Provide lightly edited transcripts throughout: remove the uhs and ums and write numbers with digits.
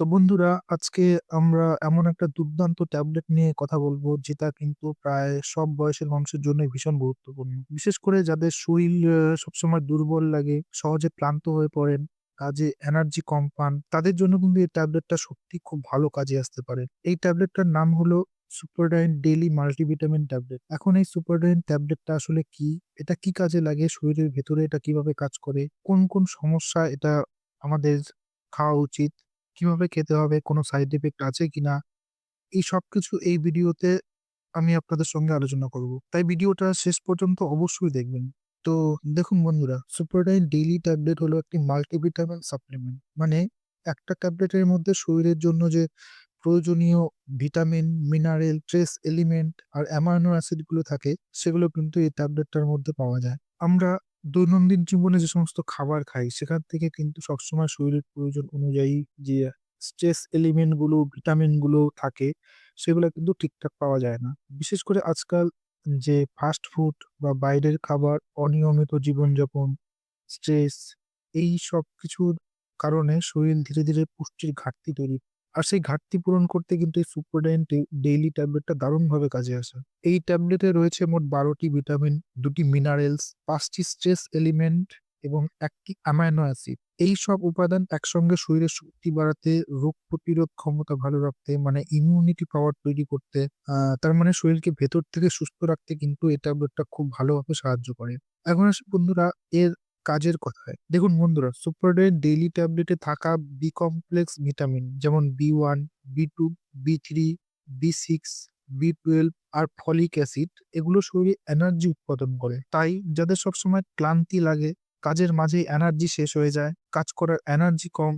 তো বন্ধুরা, আজকে আমরা এমন একটা দুর্দান্ত ট্যাবলেট নিয়ে কথা বলবো যেটা কিন্তু প্রায় সব বয়সের মানুষের জন্য ভীষণ গুরুত্বপূর্ণ। বিশেষ করে যাদের শরীর সবসময় দুর্বল লাগে, সহজে ক্লান্ত হয়ে পড়েন, কাজে এনার্জি কম পান, তাদের জন্য কিন্তু এই ট্যাবলেটটা সত্যি খুব ভালো কাজে আসতে পারে। এই ট্যাবলেটটার নাম হলো সুপারডাইন ডেইলি মাল্টিভিটামিন ট্যাবলেট। এখন এই সুপারডাইন ট্যাবলেটটা আসলে কি, এটা কি কাজে লাগে, শরীরের ভেতরে এটা কিভাবে কাজ করে, কোন কোন সমস্যা এটা আমাদের খাওয়া উচিত, কিভাবে খেতে হবে, কোনো সাইড ইফেক্ট আছে কিনা, এই সবকিছু এই ভিডিওতে আমি আপনাদের সঙ্গে আলোচনা করব। তাই ভিডিওটা শেষ পর্যন্ত অবশ্যই দেখবেন। তো দেখুন বন্ধুরা, সুপারডাইন ডেইলি ট্যাবলেট হলো একটি মাল্টিভিটামিন সাপ্লিমেন্ট। মানে একটা ট্যাবলেটের মধ্যে শরীরের জন্য যে প্রয়োজনীয় ভিটামিন, মিনারেল, ট্রেস এলিমেন্ট আর অ্যামাইনো অ্যাসিড গুলো থাকে, সেগুলো কিন্তু এই ট্যাবলেটটার মধ্যে পাওয়া যায়। আমরা দৈনন্দিন জীবনে যে সমস্ত খাবার খাই, সেখান থেকে কিন্তু সবসময় শরীরের প্রয়োজন অনুযায়ী যে স্ট্রেস এলিমেন্ট গুলো, ভিটামিন গুলো থাকে, সেগুলো কিন্তু ঠিকঠাক পাওয়া যায় না। বিশেষ করে আজকাল যে ফাস্ট ফুড বা বাইরের খাবার, অনিয়মিত জীবনযাপন, স্ট্রেস, এই সব কিছুর কারণে শরীর ধীরে ধীরে পুষ্টির ঘাটতি তৈরি। আর সেই ঘাটতি পূরণ করতে কিন্তু এই সুপারডাইন ডেইলি ট্যাবলেটটা দারুণভাবে কাজে আসে। এই ট্যাবলেটে রয়েছে মোট 12টি ভিটামিন, 2টি মিনারেলস, 5টি স্ট্রেস এলিমেন্ট এবং 1টি অ্যামাইনো অ্যাসিড। এই সব উপাদান একসঙ্গে শরীরের শক্তি বাড়াতে, রোগ প্রতিরোধ ক্ষমতা ভালো রাখতে, মানে ইমিউনিটি পাওয়ার তৈরি করতে, তার মানে শরীরকে ভেতর থেকে সুস্থ রাখতে কিন্তু এই ট্যাবলেটটা খুব ভালোভাবে সাহায্য করে। এখন আসি বন্ধুরা এর কাজের কথায়। দেখুন বন্ধুরা, সুপারডাইন ডেইলি ট্যাবলেটে থাকা বি কমপ্লেক্স ভিটামিন যেমন B1, B2, B3, B6, B12 আর ফলিক অ্যাসিড, এগুলো শরীরে এনার্জি উৎপাদন করে। তাই যাদের সবসময় ক্লান্তি লাগে, কাজের মাঝে এনার্জি শেষ হয়ে যায়, কাজ করার এনার্জি কম,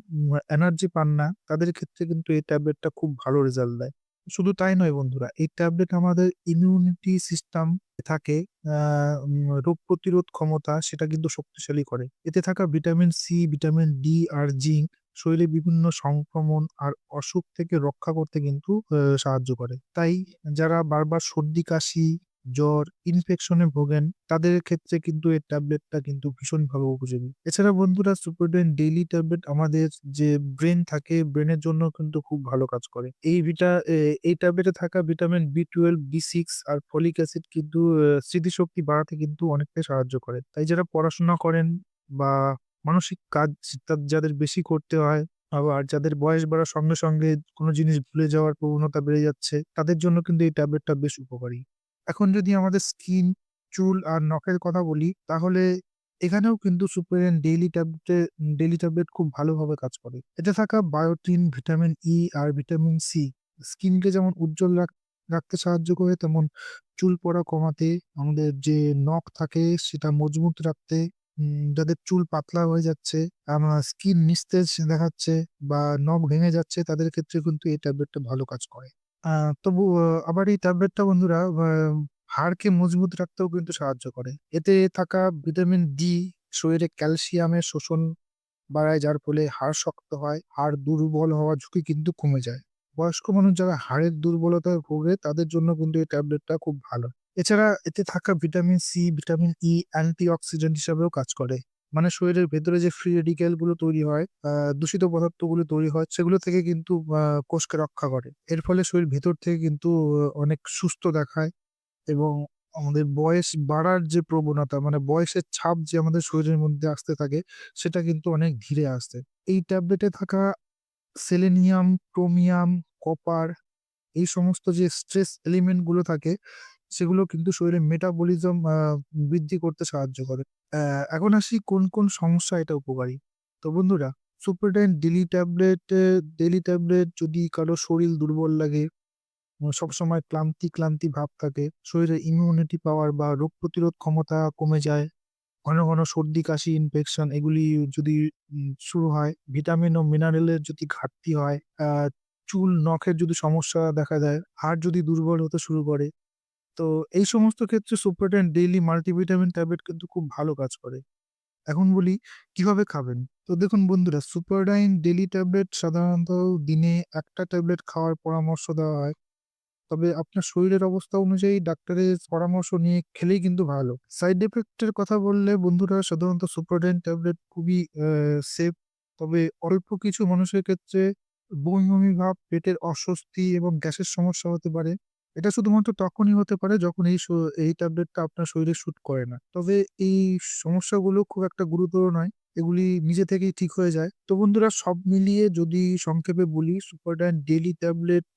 এনার্জি পান না, তাদের ক্ষেত্রে কিন্তু এই ট্যাবলেটটা খুব ভালো রেজাল্ট দেয়। শুধু তাই নয় বন্ধুরা, এই ট্যাবলেট আমাদের ইমিউনিটি সিস্টেম থাকে, রোগ প্রতিরোধ ক্ষমতা সেটা কিন্তু শক্তিশালী করে। এতে থাকা ভিটামিন সি, ভিটামিন ডি আর জিঙ্ক শরীরে বিভিন্ন সংক্রমণ আর অসুখ থেকে রক্ষা করতে কিন্তু সাহায্য করে। তাই যারা বারবার সর্দি কাশি, জ্বর, ইনফেকশনে ভোগেন, তাদের ক্ষেত্রে কিন্তু এই ট্যাবলেটটা কিন্তু ভীষণভাবে উপযোগী। এছাড়া বন্ধুরা, সুপারডাইন ডেইলি ট্যাবলেট আমাদের যে ব্রেন থাকে, ব্রেনের জন্য কিন্তু খুব ভালো কাজ করে। এই ট্যাবলেটে থাকা ভিটামিন B12, B6 আর ফলিক অ্যাসিড কিন্তু স্মৃতিশক্তি বাড়াতে কিন্তু অনেকটাই সাহায্য করে। তাই যারা পড়াশোনা করেন বা মানসিক কাজ যাদের বেশি করতে হয়, আবার যাদের বয়স বাড়ার সঙ্গে সঙ্গে কোনো জিনিস ভুলে যাওয়ার প্রবণতা বেড়ে যাচ্ছে, তাদের জন্য কিন্তু এই ট্যাবলেটটা বেশ উপকারী। এখন যদি আমাদের স্কিন, চুল আর নখের কথা বলি, তাহলে এখানেও কিন্তু সুপারিন ডেইলি ট্যাবলেট খুব ভালোভাবে কাজ করে। এতে থাকা বায়োটিন, ভিটামিন ই আর ভিটামিন সি স্কিনকে যেমন উজ্জ্বল রাখতে সাহায্য করে, তেমন চুল পড়া কমাতে, আমাদের যে নখ থাকে সেটা মজবুত রাখতে, যাদের চুল পাতলা হয়ে যাচ্ছে, স্কিন নিস্তেজ দেখাচ্ছে বা নখ ভেঙে যাচ্ছে, তাদের ক্ষেত্রে কিন্তু এই ট্যাবলেটটা ভালো কাজ করে। তবু আবার এই ট্যাবলেটটা বন্ধুরা হাড়কে মজবুত রাখতেও কিন্তু সাহায্য করে। এতে থাকা ভিটামিন ডি শরীরে ক্যালসিয়ামের শোষণ বাড়ায়, যার ফলে হাড় শক্ত হয়, হাড় দুর্বল হওয়ার ঝুঁকি কিন্তু কমে যায়। বয়স্ক মানুষ যারা হাড়ের দুর্বলতায় ভোগে, তাদের জন্য কিন্তু এই ট্যাবলেটটা খুব ভালো। এছাড়া এতে থাকা vitamin C, vitamin E antioxidant হিসাবেও কাজ করে। মানে শরীরের ভেতরে যে ফ্রি রেডিক্যাল গুলো তৈরি হয়, দূষিত পদার্থগুলো তৈরি হয়, সেগুলো থেকে কিন্তু কোষকে রক্ষা করে। এর ফলে শরীর ভেতর থেকে কিন্তু অনেক সুস্থ দেখায় এবং আমাদের বয়স বাড়ার যে প্রবণতা, মানে বয়সের ছাপ যে আমাদের শরীরের মধ্যে আসতে থাকে, সেটা কিন্তু অনেক ধীরে আসে। এই ট্যাবলেটে থাকা সেলেনিয়াম, ক্রোমিয়াম, কপার, এই সমস্ত যে স্ট্রেস এলিমেন্ট গুলো থাকে, সেগুলো কিন্তু শরীরের মেটাবলিজম বৃদ্ধি করতে সাহায্য করে। এখন আসি কোন কোন সমস্যা এটা উপকারী। তো বন্ধুরা, সুপারডাইন ডেইলি ট্যাবলেট যদি কারো শরীর দুর্বল লাগে, সবসময় ক্লান্তি ক্লান্তি ভাব থাকে, শরীরে ইমিউনিটি পাওয়ার বা রোগ প্রতিরোধ ক্ষমতা কমে যায়, ঘন ঘন সর্দি কাশি, ইনফেকশন এগুলি যদি শুরু হয়, ভিটামিন ও মিনারেলের যদি ঘাটতি হয়, চুল নখের যদি সমস্যা দেখা দেয়, হাড় যদি দুর্বল হতে শুরু করে, তো এই সমস্ত ক্ষেত্রে সুপারটেন ডেইলি মাল্টিভিটামিন ট্যাবলেট কিন্তু খুব ভালো কাজ করে। এখন বলি কিভাবে খাবেন। তো দেখুন বন্ধুরা, সুপারডাইন ডেইলি ট্যাবলেট সাধারণত দিনে একটা ট্যাবলেট খাওয়ার পরামর্শ দেওয়া হয়। তবে আপনার শরীরের অবস্থা অনুযায়ী ডাক্তারের পরামর্শ নিয়ে খেলেই কিন্তু ভালো। সাইড এফেক্টের কথা বললে বন্ধুরা, সাধারণত সুপারডাইন ট্যাবলেট খুবই সেফ। তবে অল্প কিছু মানুষের ক্ষেত্রে বমি ভাব, পেটের অস্বস্তি এবং গ্যাসের সমস্যা হতে পারে। এটা শুধুমাত্র তখনই হতে পারে যখন এই ট্যাবলেটটা আপনার শরীরে স্যুট করে না। তবে এই সমস্যাগুলো খুব একটা গুরুতর নয়। এগুলি নিজে থেকেই ঠিক হয়ে যায়। তো বন্ধুরা, সব মিলিয়ে যদি সংক্ষেপে বলি, সুপারডাইন ডেইলি ট্যাবলেট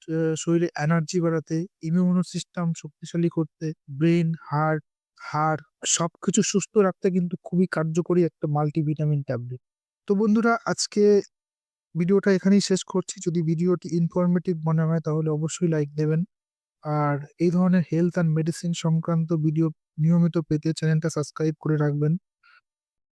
শরীরে এনার্জি বাড়াতে, ইমিউনো সিস্টেম শক্তিশালী করতে, ব্রেইন, হাড় সবকিছু সুস্থ রাখতে কিন্তু খুবই কার্যকরী একটা মাল্টিভিটামিন ট্যাবলেট। তো বন্ধুরা, আজকে ভিডিওটা এখানেই শেষ করছি। যদি ভিডিওটি ইনফরমেটিভ মনে হয় তাহলে অবশ্যই লাইক দেবেন। আর এই ধরনের হেলথ অ্যান্ড মেডিসিন সংক্রান্ত ভিডিও নিয়মিত পেতে চ্যানেলটা সাবস্ক্রাইব করে রাখবেন।